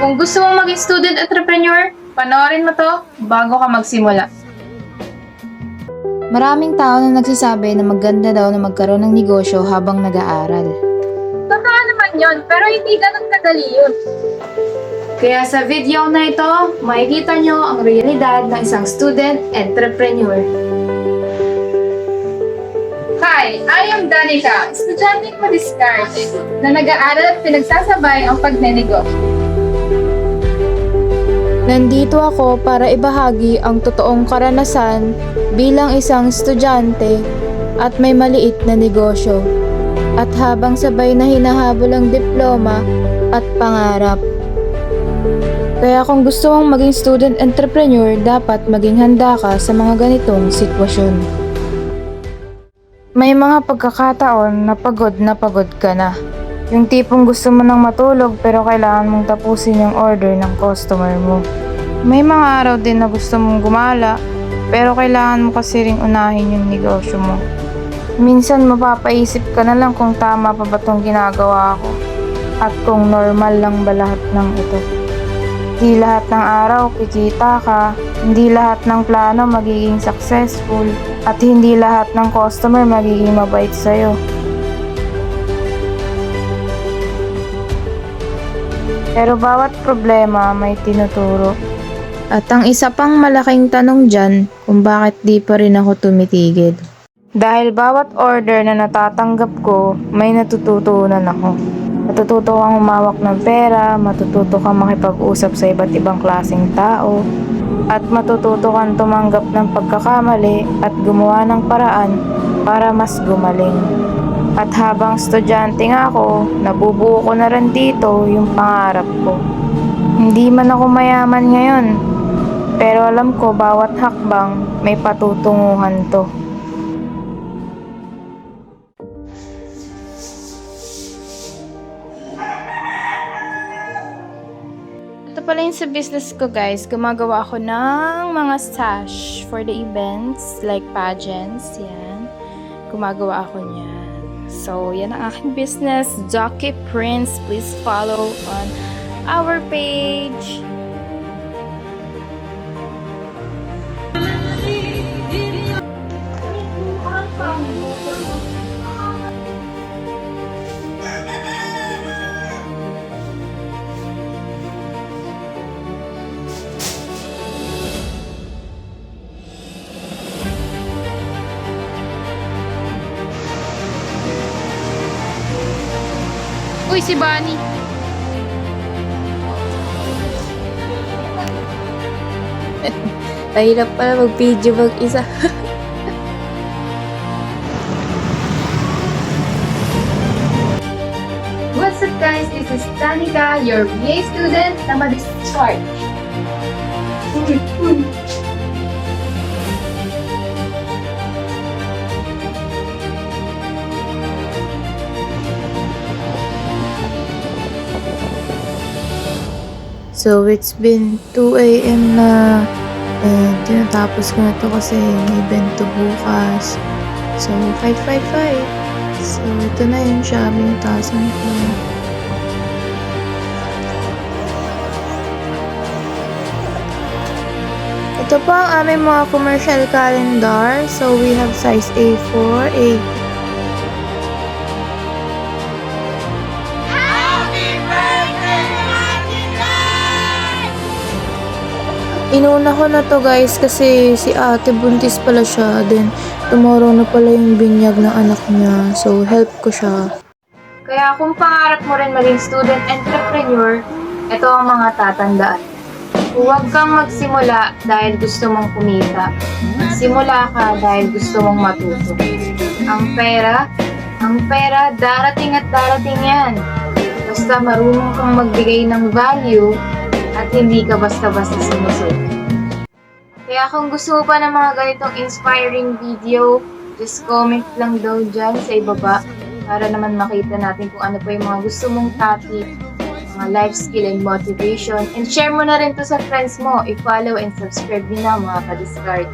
Kung gusto mong maging student entrepreneur, panoorin mo to bago ka magsimula. Maraming tao na nagsasabi na maganda daw na magkaroon ng negosyo habang nag-aaral. Totoo naman yon, pero hindi ganun kadali yun. Kaya sa video na ito, makikita nyo ang realidad ng isang student entrepreneur. Hi, I am Danica, estudyanteng madiskarte na nag-aaral at pinagsasabay ang pagnenegosyo. Nandito ako para ibahagi ang totoong karanasan bilang isang estudyante at may maliit na negosyo. At habang sabay na hinahabol ang diploma at pangarap. Kaya kung gusto mong maging student entrepreneur, dapat maging handa ka sa mga ganitong sitwasyon. May mga pagkakataon na pagod ka na. Yung tipong gusto mo nang matulog pero kailangan mong tapusin yung order ng customer mo. May mga araw din na gusto mong gumala pero kailangan mo kasi ring unahin yung negosyo mo. Minsan mapapaisip ka na lang kung tama pa ba itong ginagawa ko at kung normal lang ba lahat ng ito. Hindi lahat ng araw kikita ka, hindi lahat ng plano magiging successful at hindi lahat ng customer magiging mabait sa'yo. Pero bawat problema may tinuturo. At ang isa pang malaking tanong dyan, kung bakit di pa rin ako tumitigil. Dahil bawat order na natatanggap ko, may natututunan ako. Matututo kang humawak ng pera, matututo kang makipag-usap sa iba't ibang klaseng tao, at matututo kang tumanggap ng pagkakamali at gumawa ng paraan para mas gumaling. At habang estudyante nga ako, nabubuo ko na rin dito yung pangarap ko. Hindi man ako mayaman ngayon, pero alam ko bawat hakbang may patutunguhan to. Ito pala yung sa business ko guys, gumagawa ako ng mga sash for the events like pageants, yan. Gumagawa ako niyan. So, yan ang aking business, Jockey Prince. Please follow on our page. Uy, si Bunny! Mahirap pala mag-video mag-isa. What's up guys? This is Danica, your BA student na madiskarte. So, it's been 2 a.m. na tinatapos ko na to kasi may bento bukas. So, 5:55. So, ito na yung shopping tasan ko. Ito po ang aming mga commercial calendar. So, we have size A4, A. Inuna ko na to guys kasi si ate buntis pala siya. Then tomorrow na pala yung binyag ng anak niya. So help ko siya. Kaya kung pangarap mo rin maging student entrepreneur, ito ang mga tatandaan. Huwag kang magsimula dahil gusto mong kumita. Simula ka dahil gusto mong matuto. Ang pera, darating at darating yan. Basta marunong kang magbigay ng value at hindi ka basta-basta sinusunod. Kaya kung gusto mo pa ng mga ganitong inspiring video, just comment lang daw dyan sa ibaba para naman makita natin kung ano pa yung mga gusto mong topic, mga life skill and motivation. And share mo na rin to sa friends mo. I-follow and subscribe din na mga ka-discard.